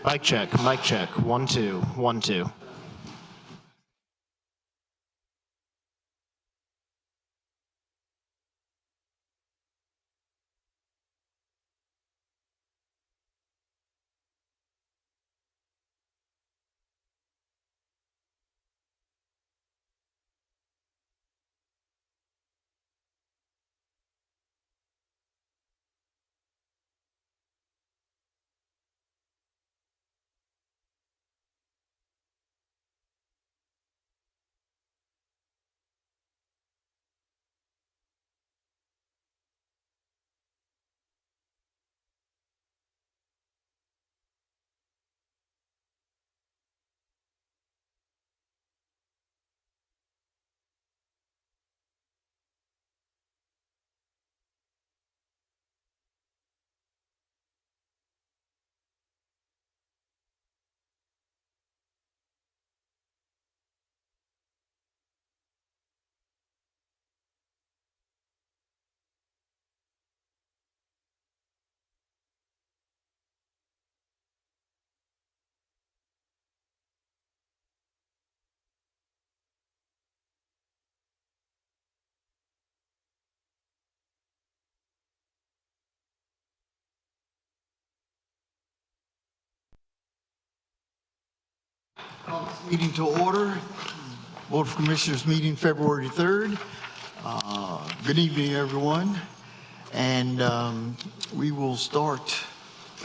Mic check, mic check. 1, 2, 1, 2. Call this meeting to order. Board of Commissioners meeting February 3rd. Good evening, everyone. And we will start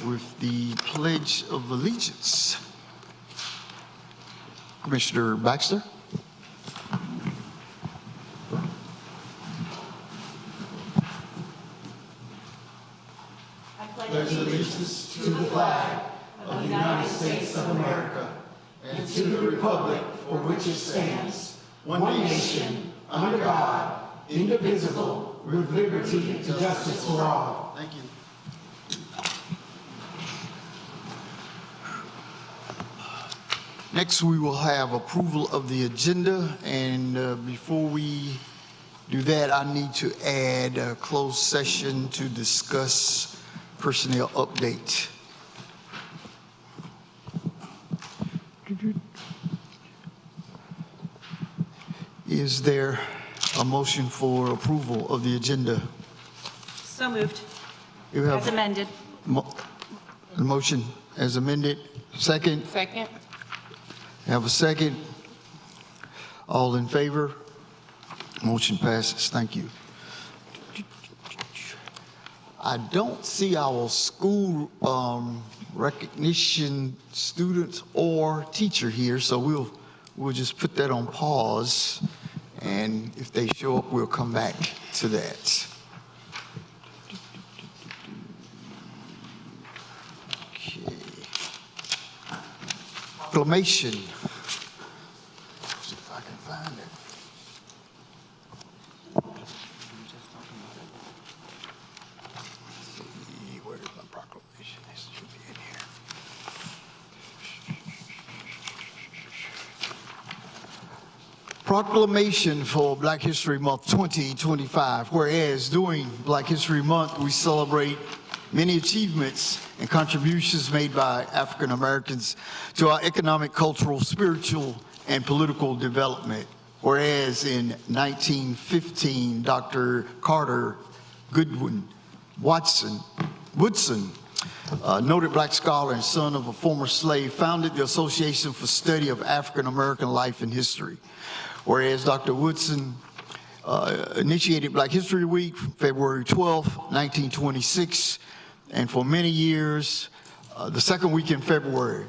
with the Pledge of Allegiance. Commissioner Baxter. I pledge allegiance to the flag of the United States of America and to the republic for which it stands, one nation, under God, indivisible, with liberty and justice for all. Thank you. Next, we will have approval of the agenda, and before we do that, I need to add a closed session to discuss personnel update. Is there a motion for approval of the agenda? So moved. You have As amended. a motion as amended. Second? Second. Have a second. All in favor? Motion passes. Thank you. I don't see our school recognition students or teacher here, so we'll just put that on pause, and if they show up, we'll come back to that. Okay. Proclamation. See if I can find it. Where is my proclamation? This should be in here. Proclamation for Black History Month 2025. Whereas during Black History Month, we celebrate many achievements and contributions made by African Americans to our economic, cultural, spiritual, and political development. Whereas in 1915, Dr. Carter Goodwin Woodson, noted black scholar and son of a former slave, founded the Association for Study of African American Life and History. Whereas Dr. Woodson initiated Black History Week, February 12, 1926, and for many years, the second week in February,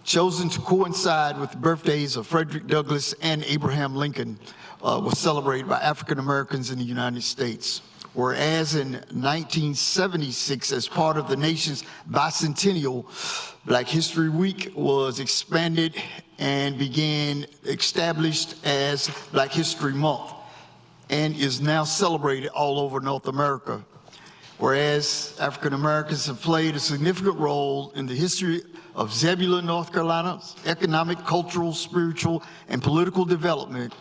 chosen to coincide with the birthdays of Frederick Douglass and Abraham Lincoln, was celebrated by African Americans in the United States. Whereas in 1976, as part of the nation's bicentennial, Black History Week was expanded and began established as Black History Month and is now celebrated all over North America. Whereas African Americans have played a significant role in the history of Zebulon, North Carolina's economic, cultural, spiritual, and political development,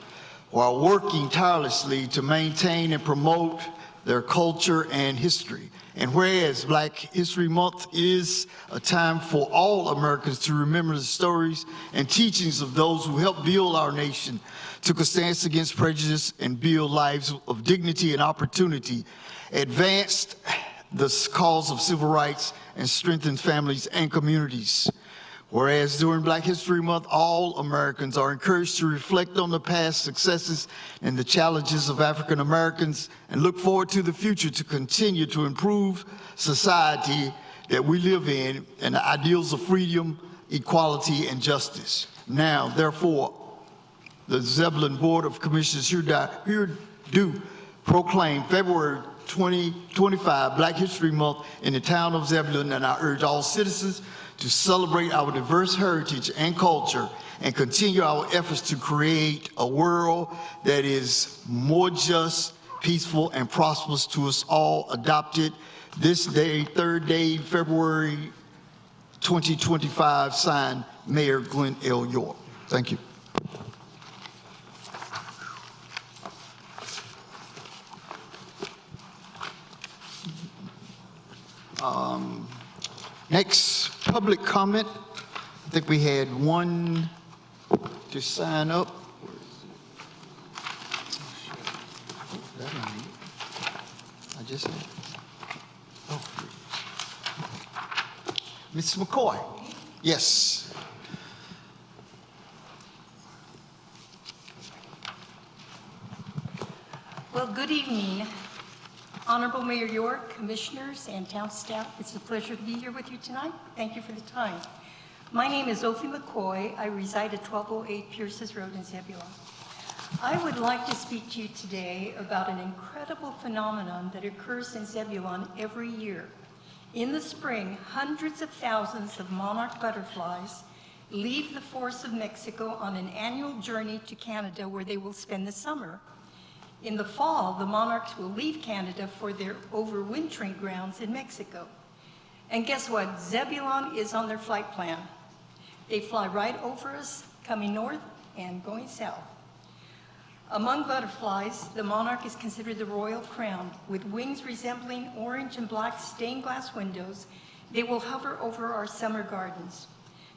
while working tirelessly to maintain and promote their culture and history. And whereas Black History Month is a time for all Americans to remember the stories and teachings of those who helped build our nation, took a stance against prejudice, and build lives of dignity and opportunity, advanced the cause of civil rights, and strengthened families and communities. Whereas during Black History Month, all Americans are encouraged to reflect on the past successes and the challenges of African Americans and look forward to the future to continue to improve society that we live in and the ideals of freedom, equality, and justice. Now, therefore, the Zebulon Board of Commissioners here do proclaim February 2025 Black History Month in the town of Zebulon, and I urge all citizens to celebrate our diverse heritage and culture and continue our efforts to create a world that is more just, peaceful, and prosperous to us all. Adopted this day, 3rd day, February 2025, signed Mayor Glenn L. York. Thank you. Next, public comment. I think we had one to sign up. I just had. Oh, Ms. McCoy. Yes. Well, good evening, Honorable Mayor York, Commissioners, and town staff. It's a pleasure to be here with you tonight. Thank you for the time. My name is Ophi McCoy. I reside at 1208 Pierces Road in Zebulon. I would like to speak to you today about an incredible phenomenon that occurs in Zebulon every year. In the spring, hundreds of thousands of monarch butterflies leave the forests of Mexico on an annual journey to Canada, where they will spend the summer. In the fall, the monarchs will leave Canada for their overwintering grounds in Mexico. And guess what? Zebulon is on their flight plan. They fly right over us, coming north and going south. Among butterflies, the monarch is considered the royal crown. With wings resembling orange and black stained glass windows, they will hover over our summer gardens.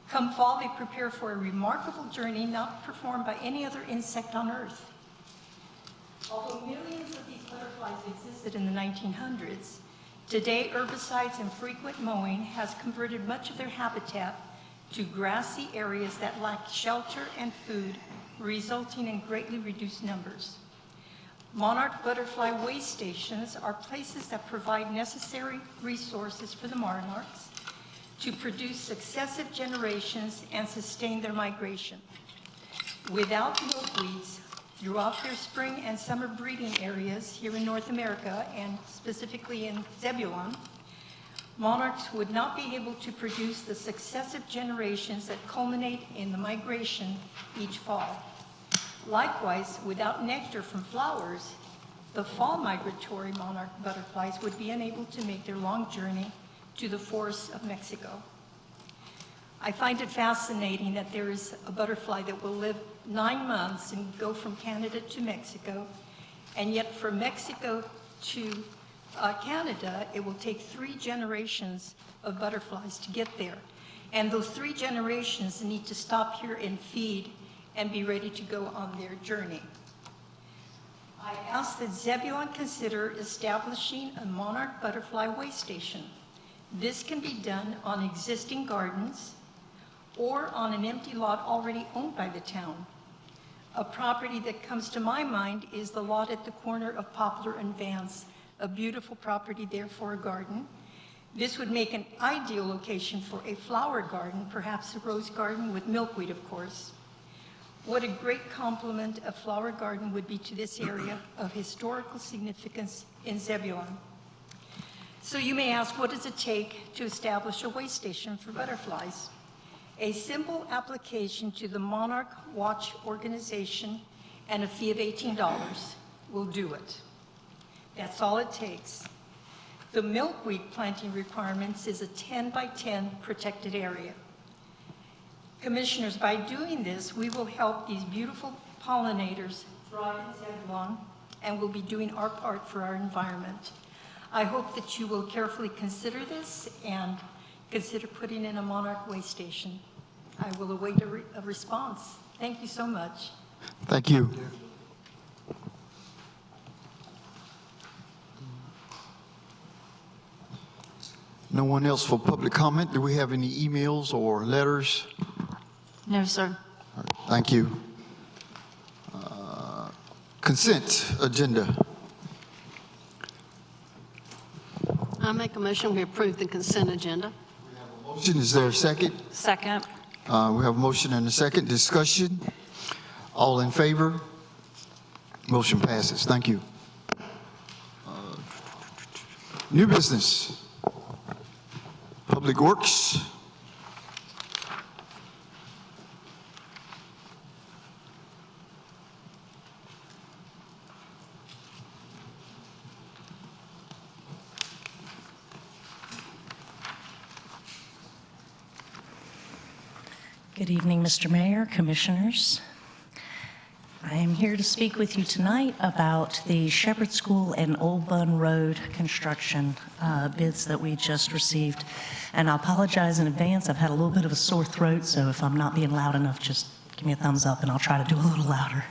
Come fall, they prepare for a remarkable journey not performed by any other insect on Earth. Although millions of these butterflies existed in the 1900s, today herbicides and frequent mowing has converted much of their habitat to grassy areas that lack shelter and food, resulting in greatly reduced numbers. Monarch butterfly way stations are places that provide necessary resources for the monarchs to produce successive generations and sustain their migration. Without milkweeds, throughout their spring and summer breeding areas here in North America, and specifically in Zebulon, monarchs would not be able to produce the successive generations that culminate in the migration each fall. Likewise, without nectar from flowers, the fall migratory monarch butterflies would be unable to make their long journey to the forests of Mexico. I find it fascinating that there is a butterfly that will live 9 months and go from Canada to Mexico, and yet from Mexico to Canada, it will take 3 generations of butterflies to get there. And those 3 generations need to stop here and feed and be ready to go on their journey. I ask that Zebulon consider establishing a monarch butterfly way station. This can be done on existing gardens or on an empty lot already owned by the town. A property that comes to my mind is the lot at the corner of Poplar and Vance, a beautiful property there for a garden. This would make an ideal location for a flower garden, perhaps a rose garden with milkweed, of course. What a great compliment a flower garden would be to this area of historical significance in Zebulon. So you may ask, what does it take to establish a way station for butterflies? A simple application to the Monarch Watch organization and a fee of $18 will do it. That's all it takes. The milkweed planting requirements is a 10 by 10 protected area. Commissioners, by doing this, we will help these beautiful pollinators thrive in Zebulon and will be doing our part for our environment. I hope that you will carefully consider this and consider putting in a Monarch Way station. I will await a response. Thank you so much. Thank you. No one else for public comment? Do we have any emails or letters? No, sir. All right, thank you. Consent agenda. I make a motion we approve the consent agenda. Motion, is there a second? Second. We have a motion and a second. Discussion. All in favor? Motion passes. Thank you. New business. Public Works. Good evening, Mr. Mayor, Commissioners. I am here to speak with you tonight about the Shepherd School and Old Bun Road construction bids that we just received. And I apologize in advance, I've had a little bit of a sore throat, so if I'm not being loud enough, just give me a thumbs up and I'll try to do a little louder.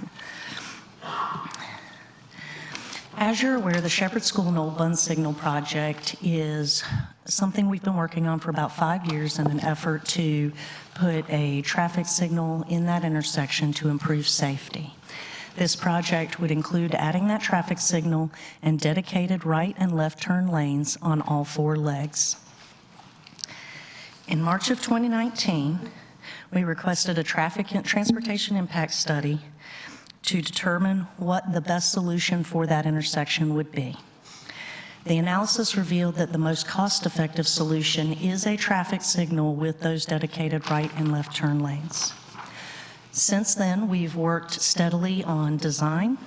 As you're aware, the Shepherd School and Old Bun Signal project is something we've been working on for about 5 years in an effort to put a traffic signal in that intersection to improve safety. This project would include adding that traffic signal and dedicated right and left turn lanes on all 4 legs. In March of 2019, we requested a traffic and transportation impact study to determine what the best solution for that intersection would be. The analysis revealed that the most cost-effective solution is a traffic signal with those dedicated right and left turn lanes. Since then, we've worked steadily on design,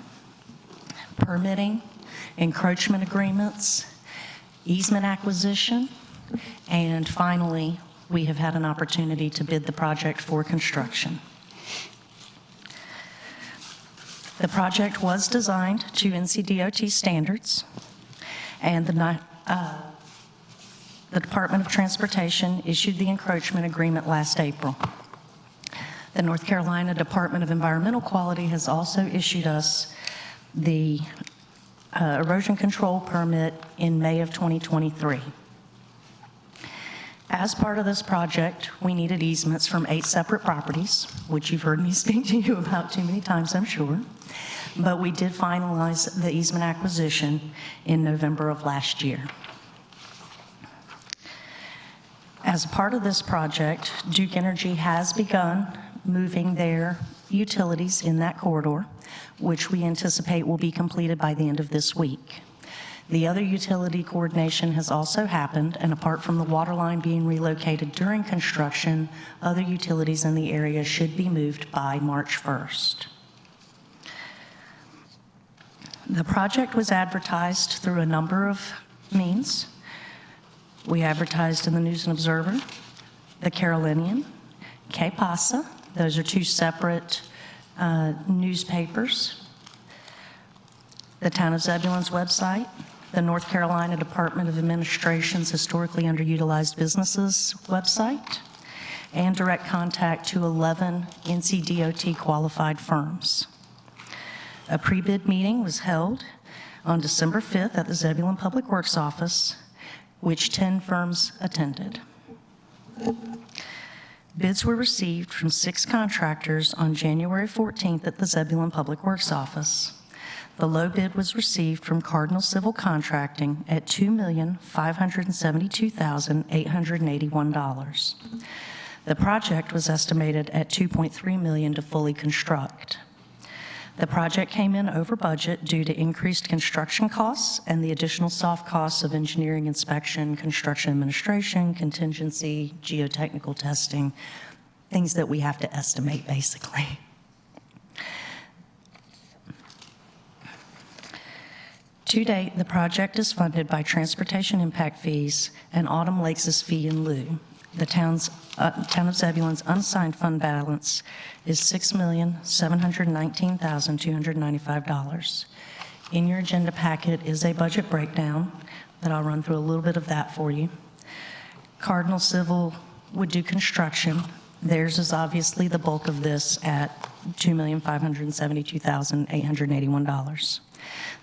permitting, encroachment agreements, easement acquisition, and finally, we have had an opportunity to bid the project for construction. The project was designed to NCDOT standards, and the Department of Transportation issued the encroachment agreement last April. The North Carolina Department of Environmental Quality has also issued us the erosion control permit in May of 2023. As part of this project, we needed easements from 8 separate properties, which you've heard me speak to you about too many times, I'm sure. But we did finalize the easement acquisition in November of last year. As a part of this project, Duke Energy has begun moving their utilities in that corridor, which we anticipate will be completed by the end of this week. The other utility coordination has also happened, and apart from the water line being relocated during construction, other utilities in the area should be moved by March 1st. The project was advertised through a number of means. We advertised in the News and Observer, the Carolinian, K-PASA. Those are 2 separate newspapers. The Town of Zebulon's website, the North Carolina Department of Administration's Historically Underutilized Businesses website, and direct contact to 11 NCDOT qualified firms. A pre-bid meeting was held on December 5th at the Zebulon Public Works Office, which 10 firms attended. Bids were received from 6 contractors on January 14th at the Zebulon Public Works Office. The low bid was received from Cardinal Civil Contracting at $2,572,881. The project was estimated at $2.3 million to fully construct. The project came in over budget due to increased construction costs and the additional soft costs of engineering inspection, construction administration, contingency, geotechnical testing, things that we have to estimate basically. To date, the project is funded by transportation impact fees and Autumn Lakes' fee in lieu. The town of Zebulon's unassigned fund balance is $6,719,295. In your agenda packet is a budget breakdown, but I'll run through a little bit of that for you. Cardinal Civil would do construction. Theirs is obviously the bulk of this at $2,572,881.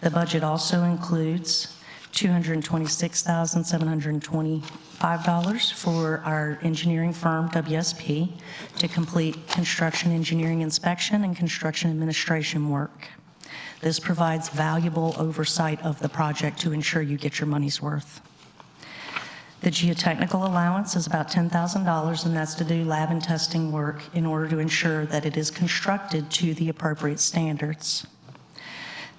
The budget also includes $226,725 for our engineering firm, WSP, to complete construction engineering inspection and construction administration work. This provides valuable oversight of the project to ensure you get your money's worth. The geotechnical allowance is about $10,000, and that's to do lab and testing work in order to ensure that it is constructed to the appropriate standards.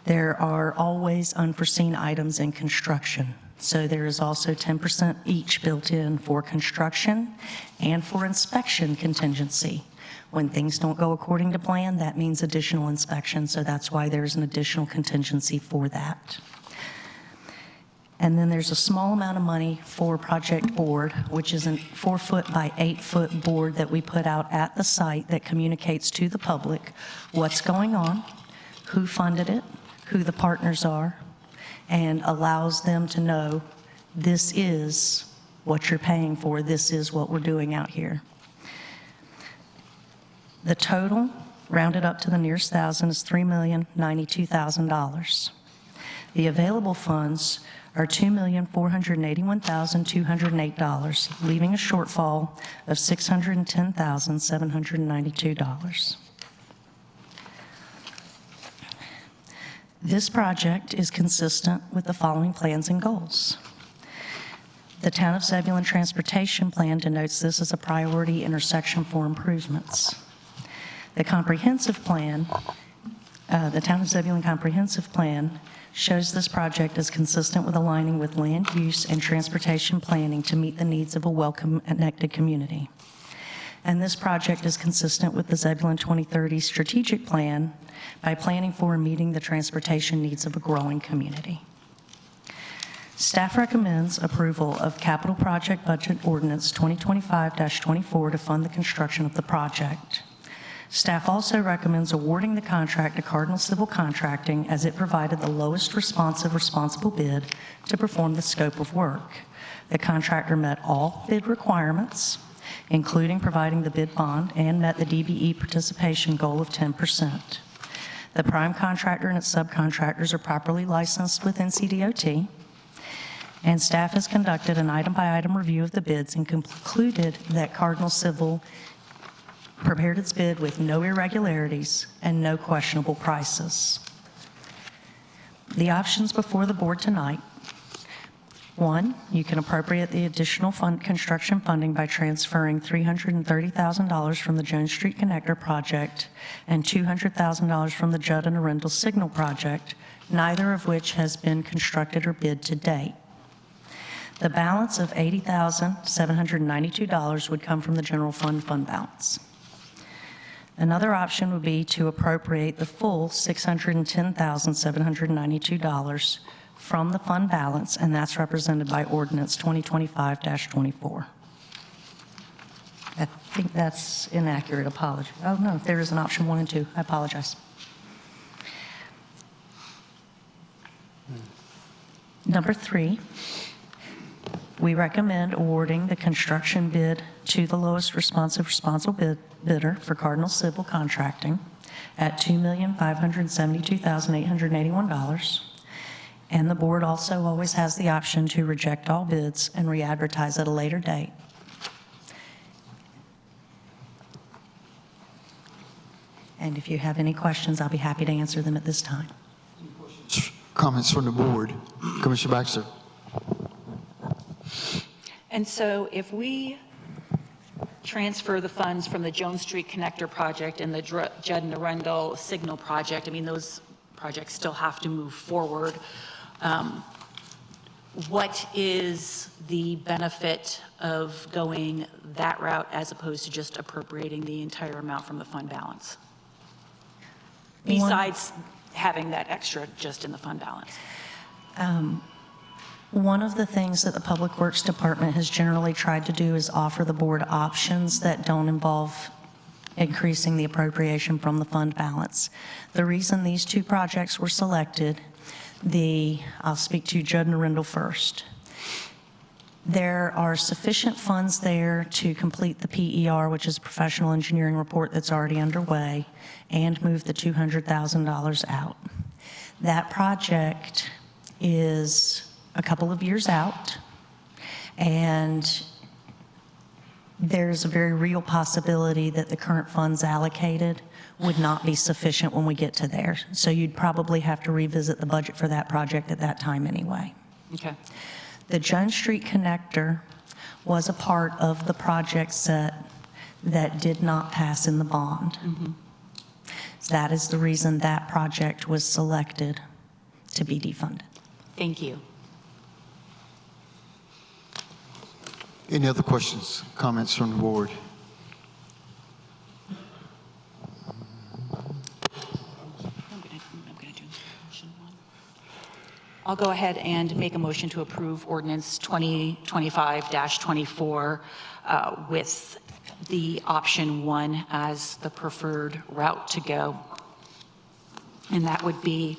There are always unforeseen items in construction, so there is also 10% each built in for construction and for inspection contingency. When things don't go according to plan, that means additional inspection, so that's why there's an additional contingency for that. And then there's a small amount of money for project board, which is a 4-foot by 8-foot board that we put out at the site that communicates to the public what's going on, who funded it, who the partners are, and allows them to know this is what you're paying for, this is what we're doing out here. The total, rounded up to the nearest thousand, is $3,092,000. The available funds are $2,481,208, leaving a shortfall of $610,792. This project is consistent with the following plans and goals. The Town of Zebulon Transportation Plan denotes this as a priority intersection for improvements. The comprehensive plan, the Town of Zebulon Comprehensive Plan, shows this project as consistent with aligning with land use and transportation planning to meet the needs of a well-connected community. And this project is consistent with the Zebulon 2030 strategic plan by planning for and meeting the transportation needs of a growing community. Staff recommends approval of Capital Project Budget Ordinance 2025-24 to fund the construction of the project. Staff also recommends awarding the contract to Cardinal Civil Contracting as it provided the lowest responsible bid to perform the scope of work. The contractor met all bid requirements, including providing the bid bond, and met the DBE participation goal of 10%. The prime contractor and its subcontractors are properly licensed with NCDOT, and staff has conducted an item-by-item review of the bids and concluded that Cardinal Civil prepared its bid with no irregularities and no questionable prices. The options before the board tonight: 1, you can appropriate the additional construction funding by transferring $330,000 from the Jones Street Connector project and $200,000 from the Judd and Arundel Signal project, neither of which has been constructed or bid to date. The balance of $80,792 would come from the general fund balance. Another option would be to appropriate the full $610,792 from the fund balance, and that's represented by Ordinance 2025-24. I think that's inaccurate. Apology. Oh, no, there is an option 1 and 2. I apologize. Number 3, we recommend awarding the construction bid to the lowest responsible bidder for Cardinal Civil Contracting at $2,572,881. And the board also always has the option to reject all bids and re-advertise at a later date. And if you have any questions, I'll be happy to answer them at this time. Comments from the board. Commissioner Baxter. And so if we transfer the funds from the Jones Street Connector project and the Judd and Arundel Signal project, I mean, those projects still have to move forward. What is the benefit of going that route as opposed to just appropriating the entire amount from the fund balance? Besides having that extra just in the fund balance. One of the things that the Public Works Department has generally tried to do is offer the board options that don't involve increasing the appropriation from the fund balance. The reason these 2 projects were selected I'll speak to Judd and Arundel first. There are sufficient funds there to complete the PER, which is a professional engineering report that's already underway, and move the $200,000 out. That project is a couple of years out, and there's a very real possibility that the current funds allocated would not be sufficient when we get to there. So you'd probably have to revisit the budget for that project at that time anyway. Okay. The Jones Street Connector was a part of the project set that did not pass in the bond. That is the reason that project was selected to be defunded. Thank you. Any other questions, comments from the board? I'll go ahead and make a motion to approve ordinance 2025-24 with the option 1 as the preferred route to go. And that would be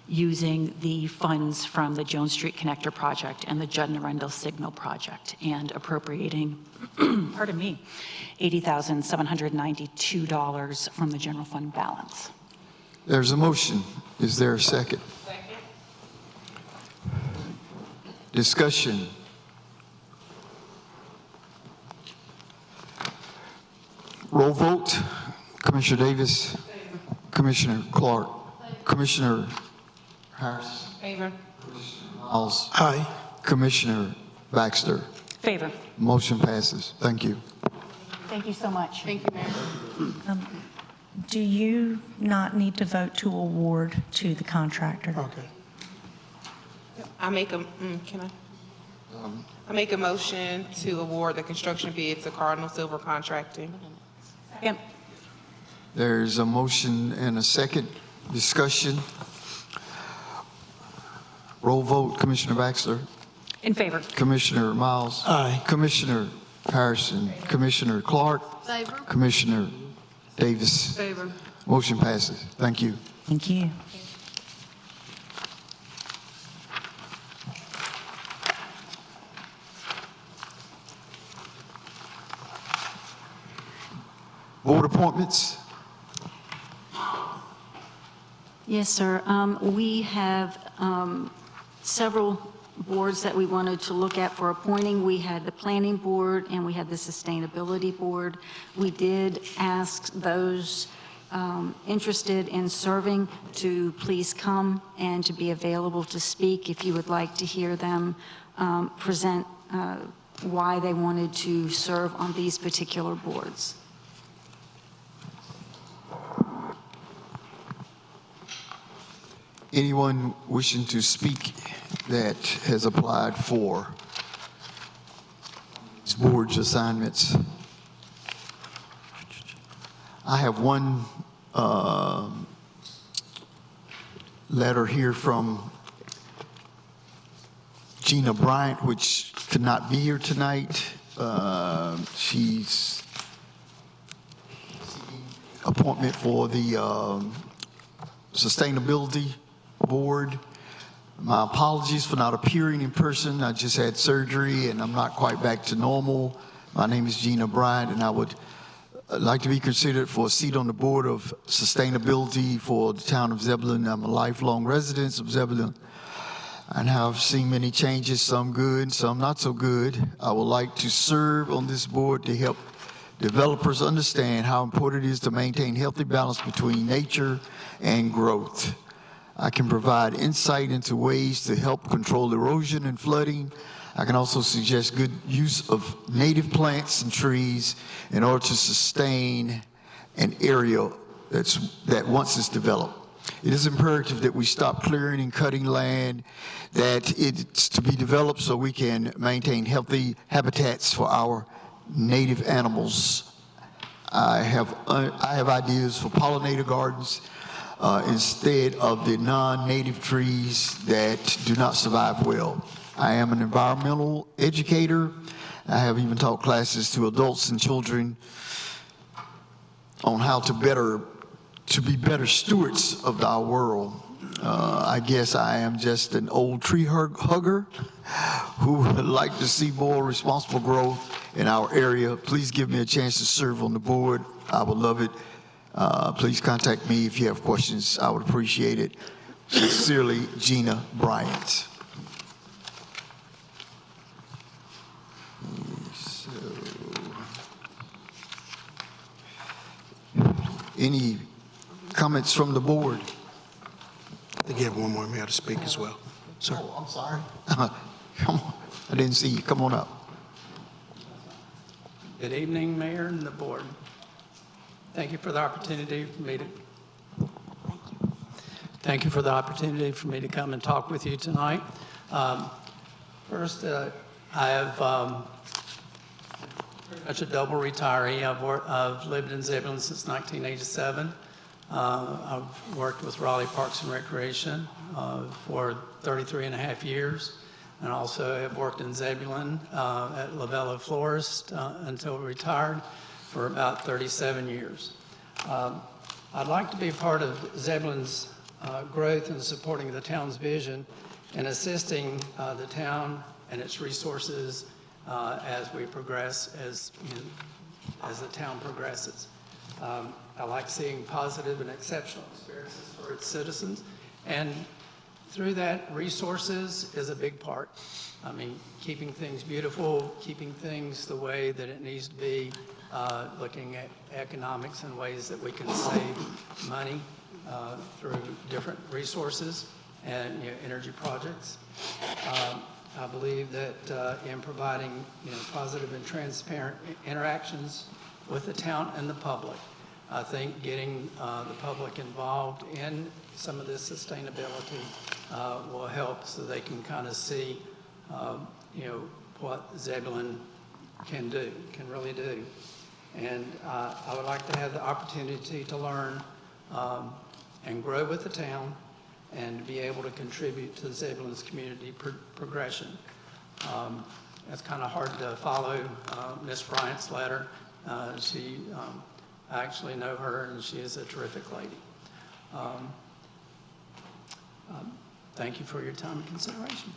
using the funds from the Jones Street Connector project and the Judd and Arundel Signal project and appropriating, pardon me, $80,792 from the general fund balance. There's a motion. Is there a second? Discussion. Roll vote. Commissioner Davis. Commissioner Clark. Commissioner Harris. Favor. Miles. Aye. Commissioner Baxter. Favor. Motion passes. Thank you. Thank you so much. Thank you, Mayor. Do you not need to vote to award to the contractor? Okay. I make a, I make a motion to award the construction bid to Cardinal Silver Contracting. Second. There's a motion and a second. Discussion. Roll vote. Commissioner Baxter. In favor. Commissioner Miles. Aye. Commissioner Harrison. Commissioner Clark. Favor. Commissioner Davis. Favor. Motion passes. Thank you. Thank you. Board appointments. Yes, sir. We have several boards that we wanted to look at for appointing. We had the Planning Board and we had the Sustainability Board. We did ask those interested in serving to please come and to be available to speak if you would like to hear them present why they wanted to serve on these particular boards. Anyone wishing to speak that has applied for these board's assignments? I have one letter here from Gina Bryant, which could not be here tonight. She's seeking appointment for the Sustainability Board. My apologies for not appearing in person. I just had surgery and I'm not quite back to normal. My name is Gina Bryant and I would like to be considered for a seat on the Board of Sustainability for the town of Zebulon. I'm a lifelong resident of Zebulon and have seen many changes, some good, some not so good. I would like to serve on this board to help developers understand how important it is to maintain healthy balance between nature and growth. I can provide insight into ways to help control erosion and flooding. I can also suggest good use of native plants and trees in order to sustain an area that once is developed. It is imperative that we stop clearing and cutting land, that it's to be developed so we can maintain healthy habitats for our native animals. I have ideas for pollinator gardens instead of the non-native trees that do not survive well. I am an environmental educator. I have even taught classes to adults and children on how to be better stewards of our world. I guess I am just an old tree hugger who would like to see more responsible growth in our area. Please give me a chance to serve on the board. I would love it. Please contact me if you have questions. I would appreciate it. Sincerely, Gina Bryant. So, any comments from the board? I think you have one more mayor to speak as well. Sir. Oh, I'm sorry. Come on. I didn't see you. Come on up. Good evening, Mayor and the board. Thank you for the opportunity for me to come and talk with you tonight. First, I have pretty much a double retiree. I've lived in Zebulon since 1987. I've worked with Raleigh Parks and Recreation for 33 and a half years, and also have worked in Zebulon at Lavella Florist until retired for about 37 years. I'd like to be a part of Zebulon's growth and supporting the town's vision and assisting the town and its resources as we progress, as the town progresses. I like seeing positive and exceptional experiences for its citizens, and through that, resources is a big part. I mean, keeping things beautiful, keeping things the way that it needs to be, looking at economics and ways that we can save money through different resources and energy projects. I believe that in providing positive and transparent interactions with the town and the public, I think getting the public involved in some of this sustainability will help so they can kind of see what Zebulon can really do. And I would like to have the opportunity to learn and grow with the town and be able to contribute to Zebulon's community progression. It's kind of hard to follow Ms. Bryant's letter. I actually know her, and she is a terrific lady. Thank you for your time and consideration.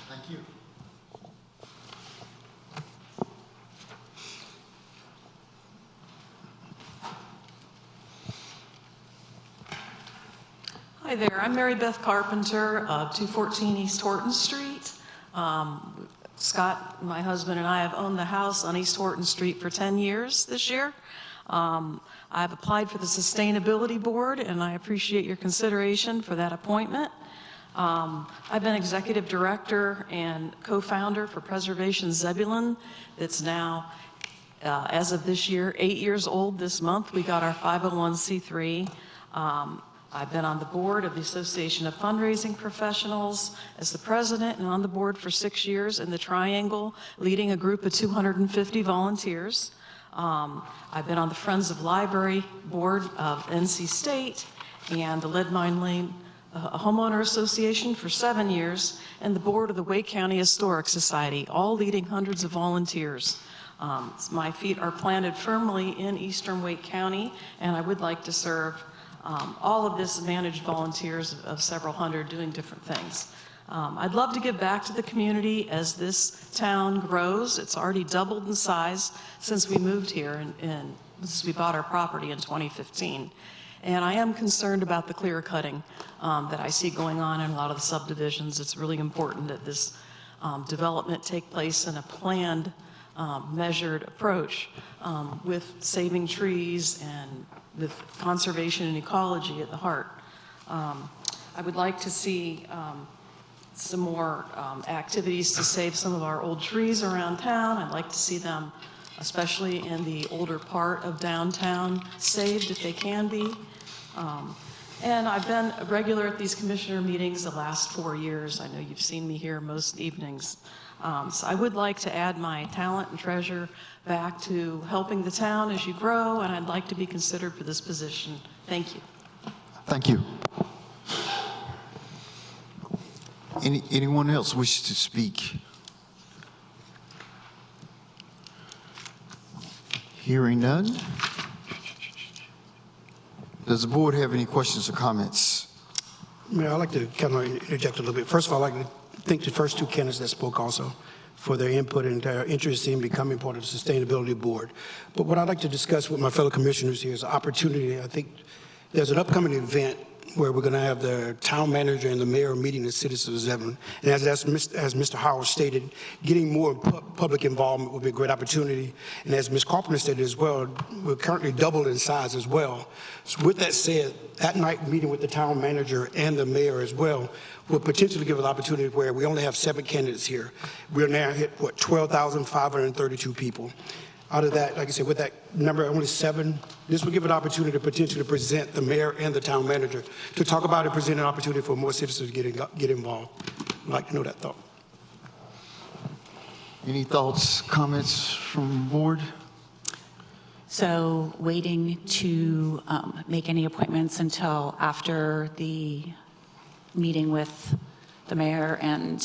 Thank you. Hi there, I'm Mary Beth Carpenter, 214 East Horton Street. Scott, my husband, and I have owned the house on East Horton Street for 10 years this year. I've applied for the Sustainability Board, and I appreciate your consideration for that appointment. I've been executive director and co-founder for Preservation Zebulon. That's now, as of this year, 8 years old this month. We got our 501c3. I've been on the board of the Association of Fundraising Professionals as the president, and on the board for 6 years in the Triangle, leading a group of 250 volunteers. I've been on the Friends of Library board of NC State and the Lead Mine Lane Homeowner Association for 7 years, and the board of the Wake County Historic Society, all leading hundreds of volunteers. My feet are planted firmly in Eastern Wake County, and I would like to serve all of this managed volunteers of several hundred doing different things. I'd love to give back to the community as this town grows. It's already doubled in size since we moved here and since we bought our property in 2015. And I am concerned about the clear cutting that I see going on in a lot of the subdivisions. It's really important that this development take place in a planned, measured approach with saving trees and with conservation and ecology at the heart. I would like to see some more activities to save some of our old trees around town. I'd like to see them, especially in the older part of downtown, saved if they can be. And I've been a regular at these commissioner meetings the last 4 years. I know you've seen me here most evenings. So I would like to add my talent and treasure back to helping the town as you grow, and I'd like to be considered for this position. Thank you. Thank you. Anyone else wish to speak? Hearing none. Does the board have any questions or comments? Mayor, I'd like to kind of interject a little bit. First of all, I'd like to thank the first two candidates that spoke also for their input and their interest in becoming part of the Sustainability Board. But what I'd like to discuss with my fellow commissioners here is an opportunity. I think there's an upcoming event where we're going to have the town manager and the mayor meeting the citizens of Zebulon. And as Mr. Howard stated, getting more public involvement will be a great opportunity. And as Ms. Carpenter stated as well, we're currently doubled in size as well. So with that said, that night meeting with the town manager and the mayor as well will potentially give us an opportunity where we only have 7 candidates here. We're now hit, 12,532 people. Out of that, like I said, with that number, only 7, this will give an opportunity to potentially present the mayor and the town manager to talk about and present an opportunity for more citizens to get involved. I'd like to know that thought. Any thoughts, comments from the board? So waiting to make any appointments until after the meeting with the mayor and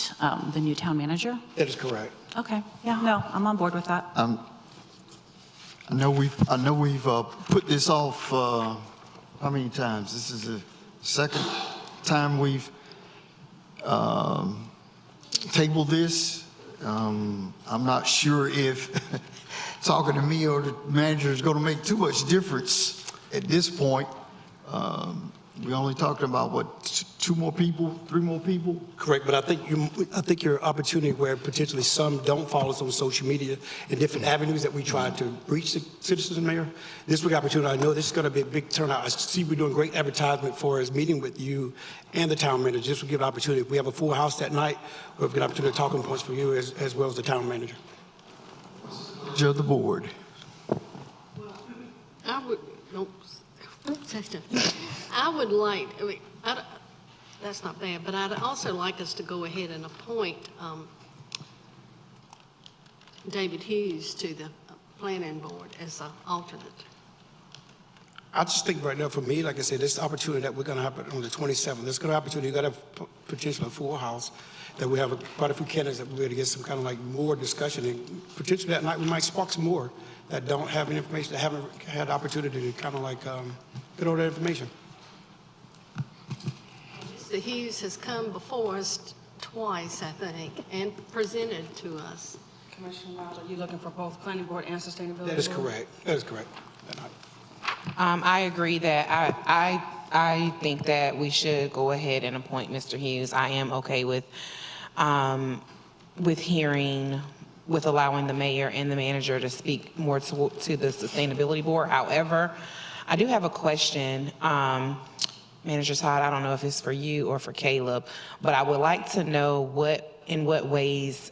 the new town manager? That is correct. Okay, yeah, no, I'm on board with that. I know we've put this off how many times? This is the second time we've tabled this. I'm not sure if talking to me or the manager is going to make too much difference at this point. We're only talking about, what, 2 more people, 3 more people? Correct, but I think your opportunity where potentially some don't follow us on social media and different avenues that we try to reach the citizens and mayor, this is the opportunity. I know this is going to be a big turnout. I see we're doing great advertisement for us meeting with you and the town manager. This will give an opportunity. If we have a full house that night, we'll have an opportunity to talking points for you as well as the town manager. Judge of the board. Well, I would like, that's not bad, but I'd also like us to go ahead and appoint David Hughes to the planning board as an alternate. I just think right now for me, like I said, this opportunity that we're going to have on the 27th, this good opportunity, you got to have potentially a full house, that we have quite a few candidates that we're going to get some kind of like more discussion, and potentially that night we might spark some more that don't have any information, that haven't had the opportunity to kind of like get all that information. Mr. Hughes has come before us twice, I think, and presented to us. Commissioner Wild, are you looking for both planning board and sustainability? That is board? correct. That is correct. That night. I agree that I think that we should go ahead and appoint Mr. Hughes. I am okay with allowing the mayor and the manager to speak more to the sustainability board. However, I do have a question. Manager Todd, I don't know if it's for you or for Caleb, but I would like to know in what ways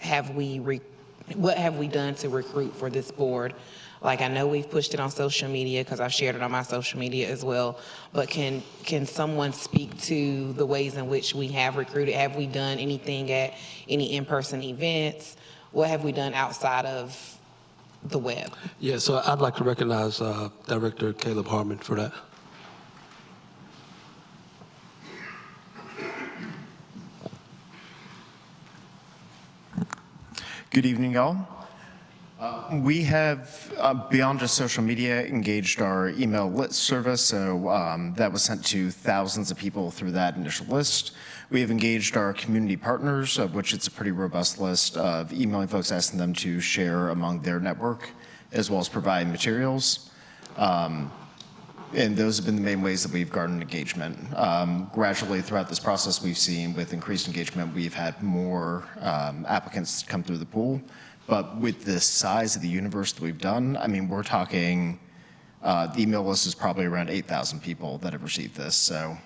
what have we done to recruit for this board? Like, I know we've pushed it on social media because I've shared it on my social media as well, but can someone speak to the ways in which we have recruited? Have we done anything at any in-person events? What have we done outside of the web? Yeah, so I'd like to recognize Director Caleb Harmon for that. Good evening, y'all. We have, beyond just social media, engaged our email list service, so that was sent to thousands of people through that initial list. We have engaged our community partners, of which it's a pretty robust list of emailing folks, asking them to share among their network, as well as provide materials. And those have been the main ways that we've garnered engagement. Gradually throughout this process, we've seen with increased engagement, we've had more applicants come through the pool. But with the size of the universe that we've done, I mean, we're talking, the email list is probably around 8,000 people that have received this. So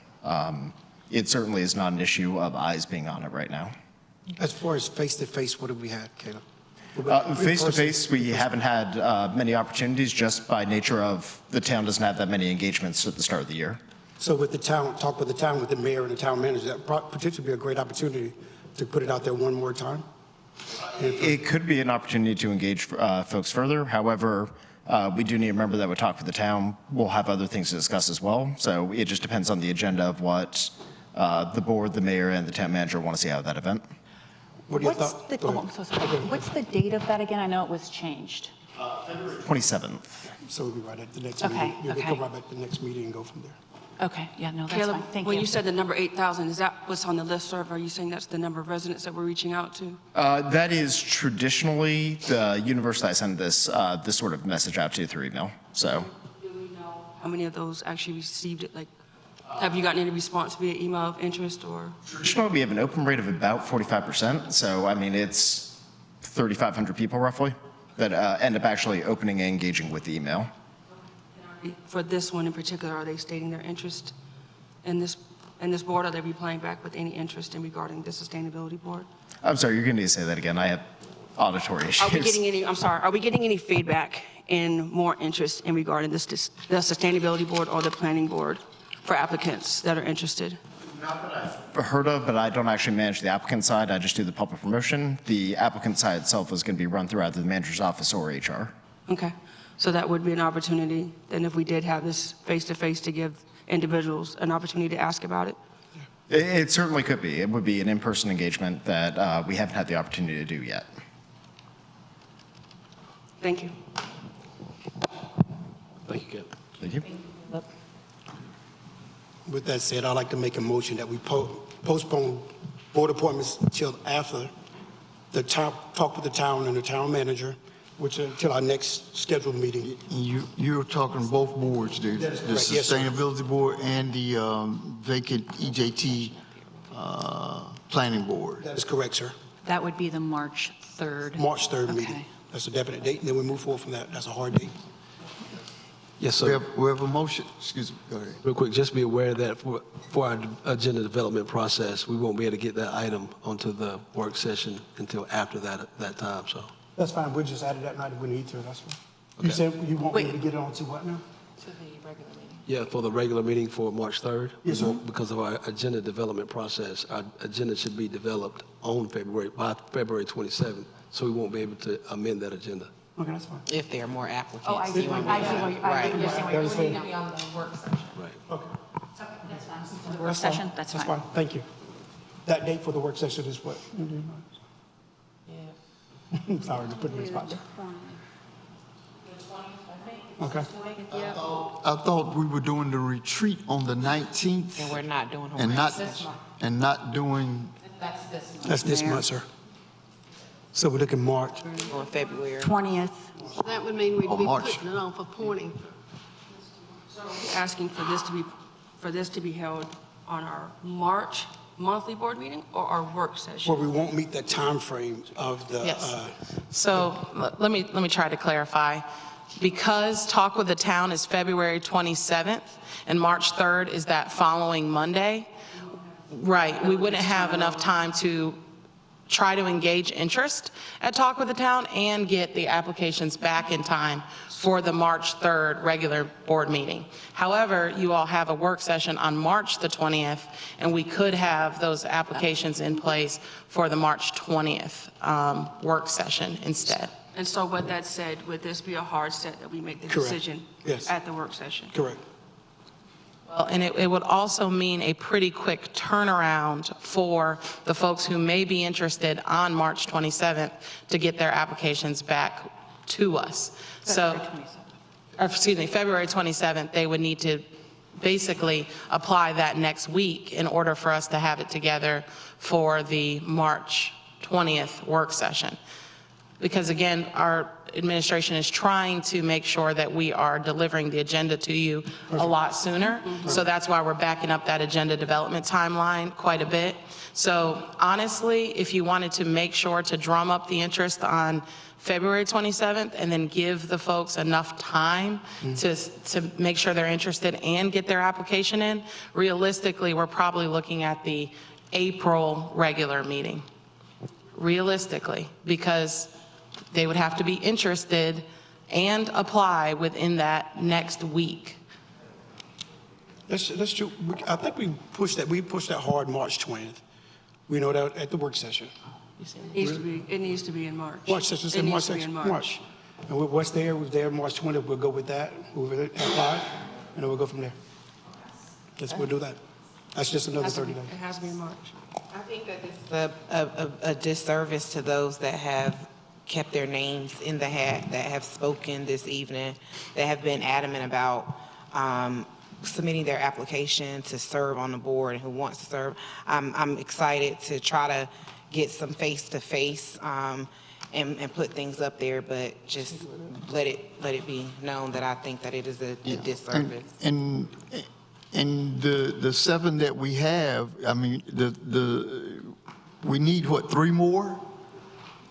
it certainly is not an issue of eyes being on it right now. As far as face-to-face, what have we had, Caleb? Face-to-face, we haven't had many opportunities just by nature of the town doesn't have that many engagements at the start of the year. So with the town, talk with the town, with the mayor and the town manager, that potentially be a great opportunity to put it out there one more time? It could be an opportunity to engage folks further. However, we do need to remember that we talk with the town. We'll have other things to discuss as well. So it just depends on the agenda of what the board, the mayor, and the town manager want to see out of that event. What's the date of that again? I know it was changed. February 27th. So we'll be right at the next Okay, meeting. You'll okay. come right back to the next meeting and go from there. Okay, yeah, no, that's Caleb, fine. Thank when you. you said the number 8,000, is that what's on the listserv? Are you saying that's the number of residents that we're reaching out to? That is traditionally the university I send this sort of message out to through email. So, Do we know how many of those actually received it? Like, have you gotten any response via email of interest or? traditionally we have an open rate of about 45%. So, I mean, it's 3,500 people roughly that end up actually opening and engaging with the email. For this one in particular, are they stating their interest in this board? Are they replying back with any interest in regarding the sustainability board? I'm sorry, you're going to need to say that again. I have auditory issues. Are we getting any, I'm sorry, are we getting any feedback and more interest in regarding the sustainability board or the planning board for applicants that are interested? Not that I've heard of, but I don't actually manage the applicant side. I just do the public promotion. The applicant side itself is going to be run through either the manager's office or HR. Okay, so that would be an opportunity, then if we did have this face-to-face to give individuals an opportunity to ask about it? It certainly could be. It would be an in-person engagement that we haven't had the opportunity to do yet. Thank you. Thank you, Kevin. Thank you. With that said, I'd like to make a motion that we postpone board appointments until after the talk with the town and the town manager, which until our next scheduled meeting. You're talking both boards, dude. That is The correct. Yes, sir. Sustainability Board and the vacant EJT Planning Board. That is correct, sir. That would be the March 3rd. March 3rd Okay. meeting. That's a definite date, and then we move forward from that. That's a hard date. Yes, We sir. have a motion. Excuse me, go ahead. Real quick, just be aware that for our agenda development process, we won't be able to get that item onto the work session until after that time, so. That's fine. We'll just add it that night if we need to. That's fine. You Okay. said you want me to get it on to what now? To the regular meeting. Yeah, for the regular meeting for March 3rd. Yes, sir. Because of our agenda development process, our agenda should be developed by February 27th, so we won't be able to amend that agenda. Okay, that's fine. If there are more applicants. Oh, I see what Right. you're saying. That is fine. Be on the work session. Right. Okay. The work session, that's That's fine. fine. Thank you. That date for the work session is what? Yeah. Sorry to put you in the spot there. Okay. I thought we were doing the retreat on the 19th And we're not doing and homework. not doing, That's this month, sir. So we're looking March. Or February. 20th. That would mean we'd Oh, be March. putting it off appointing. Asking for this to be held on our March monthly board meeting or our work session? Where we won't meet the time frame of the, Yes. So let me try to clarify. Because Talk with the Town is February 27th and March 3rd is that following Monday, right, we wouldn't have enough time to try to engage interest at Talk with the Town and get the applications back in time for the March 3rd regular board meeting. However, you all have a work session on March the 20th, and we could have those applications in place for the March 20th work session instead. And so with that said, would this be a hard set that we make the Correct. decision Yes. at the work session? correct. Well, and it would also mean a pretty quick turnaround for the folks who may be interested on March 27th to get their applications back to us. So, February 27th, they would need to basically apply that next week in order for us to have it together for the March 20th work session. Because again, our administration is trying to make sure that we are delivering the agenda to you a lot sooner. So that's why we're backing up that agenda development timeline quite a bit. So honestly, if you wanted to make sure to drum up the interest on February 27th and then give the folks enough time to make sure they're interested and get their application in, realistically, we're probably looking at the April regular meeting. Realistically, because they would have to be interested and apply within that next week. That's true. I think we pushed that hard March 20th. We know that at the work session. It needs to be in March. March session, It said needs March to be session, in March. And what's there was there March 20th. We'll go with that. We'll apply, and then we'll go from there. We'll do that. That's just another 30 days. It has to be in March. I think that this is a disservice to those that have kept their names in the hat, that have spoken this evening, that have been adamant about submitting their application to serve on the board and who wants to serve. I'm excited to try to get some face-to-face and put things up there, but just let it be known that I think that it is a disservice. And the 7 that we have, I mean, we need, what, 3 more?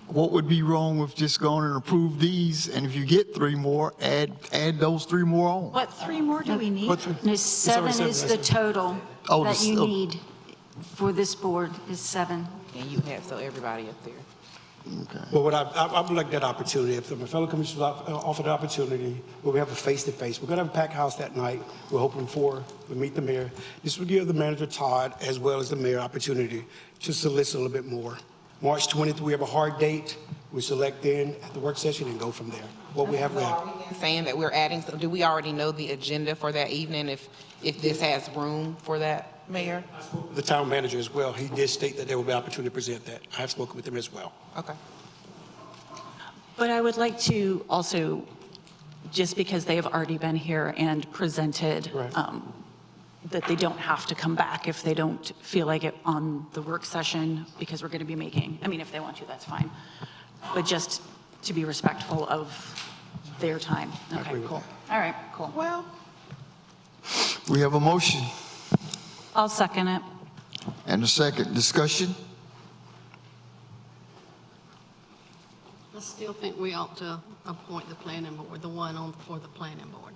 What would be wrong with just going and approve these, and if you get 3 more, add those 3 more on? What 3 more do we need? No, 7 is the total Oh, that you oh. need for this board is 7. And you have, so everybody up there. Well, what I would like that opportunity, if my fellow commissioners offer the opportunity, where we have a face-to-face, we're going to have a packed house that night. We're hoping we meet the mayor. This would give the manager, Todd, as well as the mayor, opportunity to solicit a little bit more. March 20th, we have a hard date. We select then at the work session and go from there. What we have left. Saying that we're adding, so do we already know the agenda for that evening, if this has room for that, Mayor? The town manager as well, he did state that there will be opportunity to present that. I have spoken with him as well. Okay. But I would like to also, just because they have already been here and presented, that they don't have to come back if they don't feel like it on the work session, because we're going to be making, I mean, if they want to, that's fine. But just to be respectful of their time. Okay, cool. All right, cool. Well, We have a motion I'll second it. and a second. Discussion? I still think we ought to appoint the planning board, the one on for the planning board,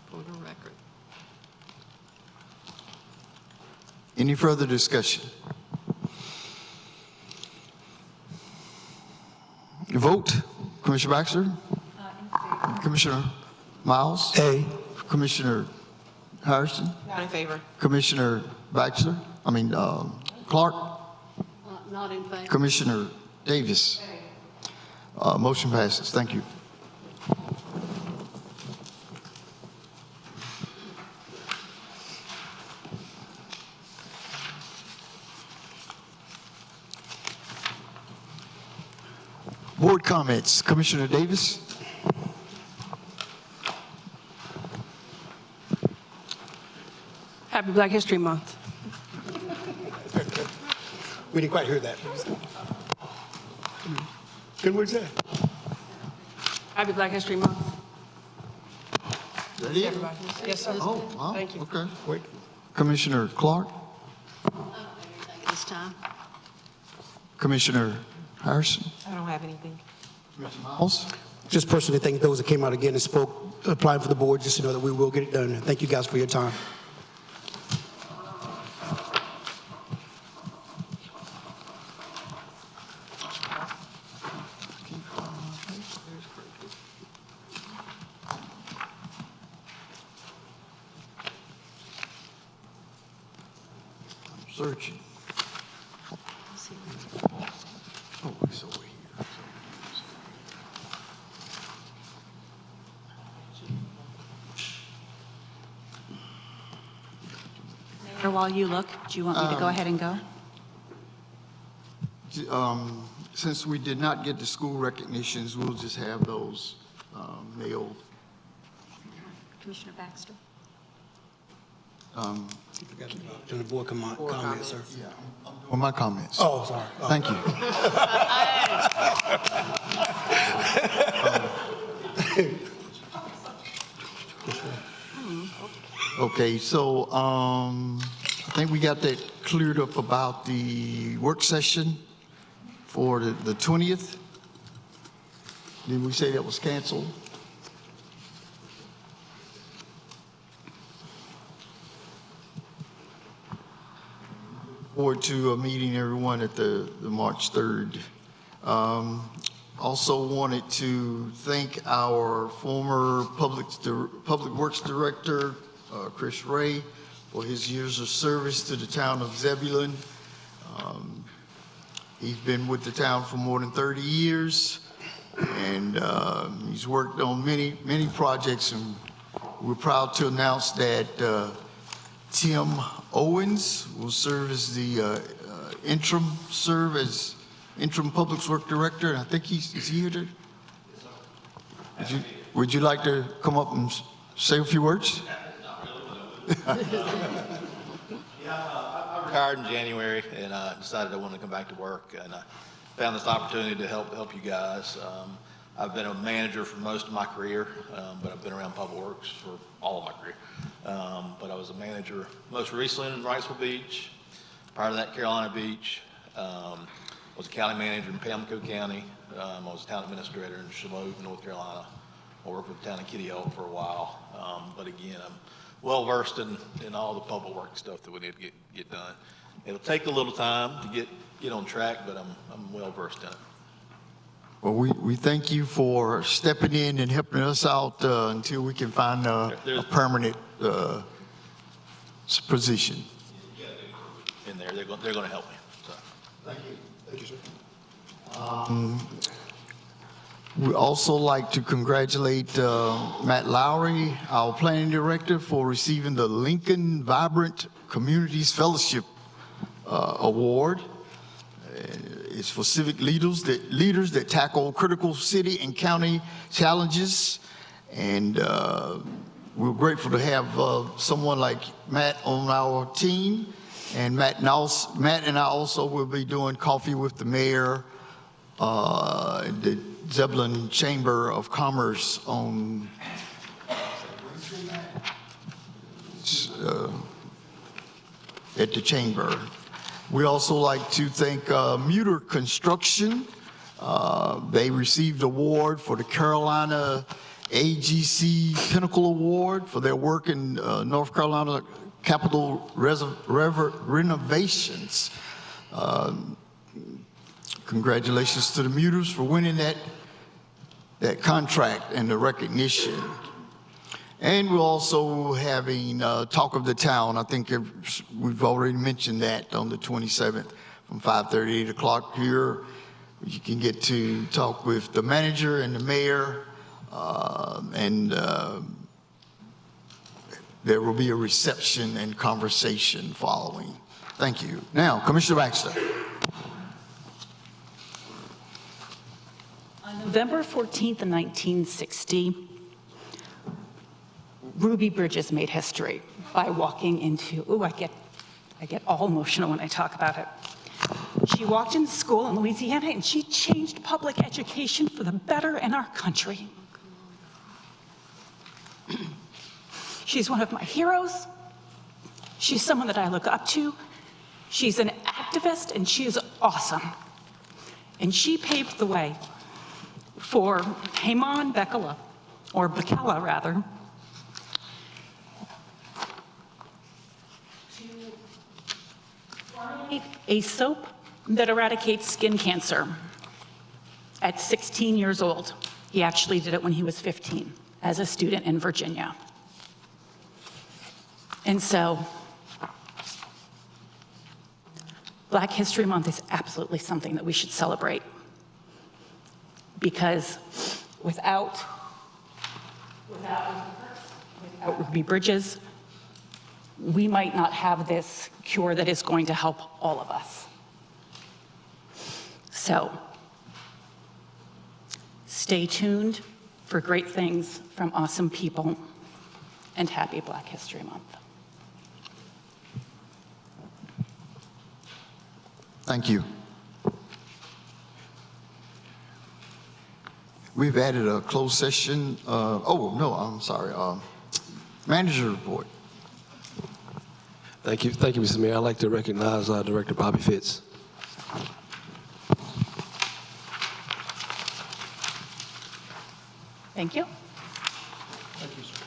for the record. Any further discussion? Vote. Commissioner Baxter? Commissioner Miles? A. Commissioner Harrison? not in favor. Commissioner Baxter? Clark? Not in favor. Commissioner Davis? Motion passes. Thank you. Board comments. Commissioner Davis? Happy Black History Month. We didn't quite hear that. Good word said. Happy Black History Month. That it? Everybody. Yes, sir. Oh, wow. Thank you. Okay. Wait. Commissioner Clark? Everything this time. Commissioner Harrison? I don't have anything. Commissioner Miles? Just personally thank those that came out again and spoke, applying for the board, just to know that we will get it done. Thank you guys for your time. Searching. Oh, it's over here. Or while you look, do you want me to go ahead and go? Since we did not get the school recognitions, we'll just have those mailed. Commissioner Baxter? To the board comments, sir. Yeah, or my comments. Oh, sorry. Oh. Thank you. Okay, so I think we got that cleared up about the work session for the 20th. Did we say that was canceled? Forward to meeting everyone at the March 3rd. Also wanted to thank our former Public Works Director, Chris Ray, for his years of service to the town of Zebulon. He's been with the town for more than 30 years, and he's worked on many projects, and we're proud to announce that Tim Owens will serve as the interim Public Works Director, and I think is he here today? Would you like to come up and say a few words? I retired in January and decided I wanted to come back to work, and I found this opportunity to help you guys. I've been a manager for most of my career, but I've been around Public Works for all of my career. But I was a manager most recently in Wrightsville Beach. Prior to that, Carolina Beach. Was a county manager in Pamlico County. I was a town administrator in Charlotte, North Carolina. I worked with the town of Kitty Hawk for a while. But again, I'm well versed in all the public work stuff that we need to get done. It'll take a little time to get on track, but I'm well versed in it. Well, we thank you for stepping in and helping us out until we can find a permanent position. In there, they're going to help me. So. Thank you. Thank you, sir. We also like to congratulate Matt Lowry, our planning director, for receiving the Lincoln Vibrant Communities Fellowship Award. It's for civic leaders that tackle critical city and county challenges. And we're grateful to have someone like Matt on our team. And Matt and I also will be doing coffee with the mayor, the Zebulon Chamber of Commerce on at the chamber. We also like to thank Muter Construction. They received the award for the Carolina AGC Pinnacle Award for their work in North Carolina Capital renovations. Congratulations to the Muters for winning that contract and the recognition. And we're also having Talk of the Town. I think we've already mentioned that on the 27th from 5:30 to 8 o'clock here. You can get to talk with the manager and the mayor, and there will be a reception and conversation following. Thank you. Now, Commissioner Baxter. On November 14th, 1960, Ruby Bridges made history by walking into, I get all emotional when I talk about it. She walked into school in Louisiana and she changed public education for the better in our country. She's one of my heroes. She's someone that I look up to. She's an activist and she is awesome. And she paved the way for Haman Bekele, or Bekele rather, a soap that eradicates skin cancer at 16 years old. He actually did it when he was 15 as a student in Virginia. And so, Black History Month is absolutely something that we should celebrate, because without Ruby Bridges, we might not have this cure that is going to help all of us. So, stay tuned for great things from awesome people, and happy Black History Month. Thank you. We've added a closed session. Oh, no, I'm sorry. Manager report. Thank you, Mr. Mayor. I'd like to recognize Director Bobby Fitz. Thank you. Thank you, sir.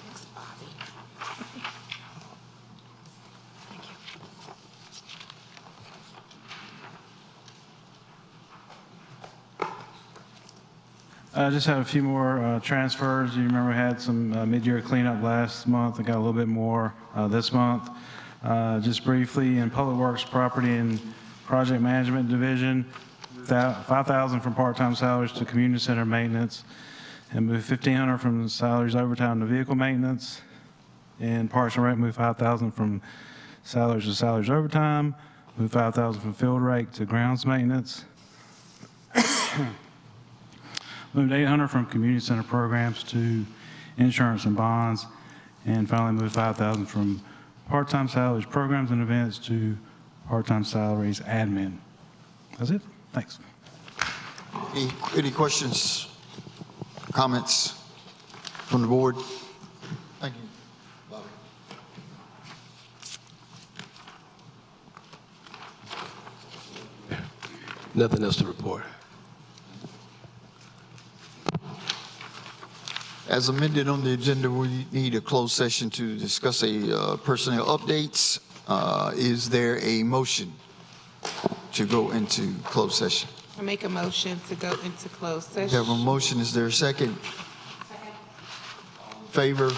Thanks, Bobby. Thank you. I just have a few more transfers. You remember we had some mid-year cleanup last month. I got a little bit more this month. Just briefly, in Public Works Property and Project Management Division, $5,000 from part-time salaries to community center maintenance, and moved $1,500 from salaries overtime to vehicle maintenance. In Parks and Rec, moved $5,000 from salaries to salaries overtime, moved $5,000 from field rake to grounds maintenance. Moved $800 from community center programs to insurance and bonds. And finally, move $5,000 from part-time salaries, programs and events to part-time salaries, admin. That's it. Thanks. Any questions, comments from the board? Thank you, Bobby. Nothing else to report. As amended on the agenda, we need a closed session to discuss personnel updates. Is there a motion to go into closed session? I make a motion to go into closed We session. have a motion. Is there a second? Second. Favor?